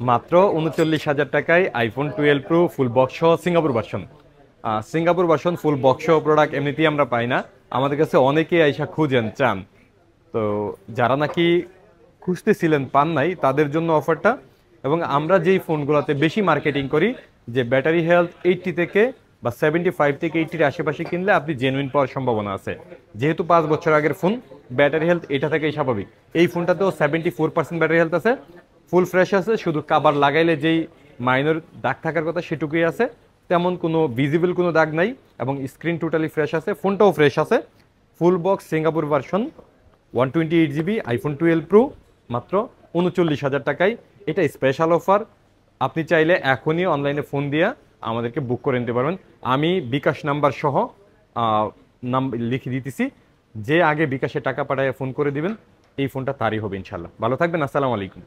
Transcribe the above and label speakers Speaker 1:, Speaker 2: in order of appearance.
Speaker 1: মাত্র ৩৯,০০০ টাকায় iPhone 12 pro full box সহ সিঙ্গাপুর ভার্সন ফুল বক্স সহ প্রোডাক্ট এমনিতেই আমরা পাই না। আমাদের কাছে অনেকেই আইসা খুঁজেন চান, তো যারা নাকি খুঁজতেছিলেন পান নাই তাদের জন্য অফারটা। এবং আমরা যেই ফোনগুলোতে বেশি মার্কেটিং করি, যে ব্যাটারি হেলথ 80 থেকে বা 75 থেকে 80-র আশেপাশে কিনলে আপনি জেনুইন পাওয়ার সম্ভাবনা আছে। যেহেতু 5 বছর আগের ফোন, ব্যাটারি হেলথ এটা থেকেই স্বাভাবিক। এই ফোনটাতেও 74% ব্যাটারি হেলথ আছে, ফুল ফ্রেশ আছে, শুধু কাবার লাগাইলে যেই মাইনর দাগ থাকার কথা সেটুকুই আছে, তেমন কোনো ভিজিবল কোনো দাগ নাই। এবং স্ক্রিন টোটালি ফ্রেশ আছে, ফোনটাও ফ্রেশ আছে। Full box Singapore version 128 GB iPhone 12 pro মাত্র ৩৯,০০০ টাকায়। এটা স্পেশাল অফার। আপনি চাইলে এখনই অনলাইনে ফোন দিয়ে আমাদেরকে বুক করে নিতে পারবেন। আমি বিকাশ নাম্বার সহ নাম লিখে দিতেছি, যে আগে বিকাশে টাকা পাঠায় ফোন করে দিবেন এই ফোনটা তারই হবে ইনশাল্লাহ। ভালো থাকবেন, আসসালামু আলাইকুম।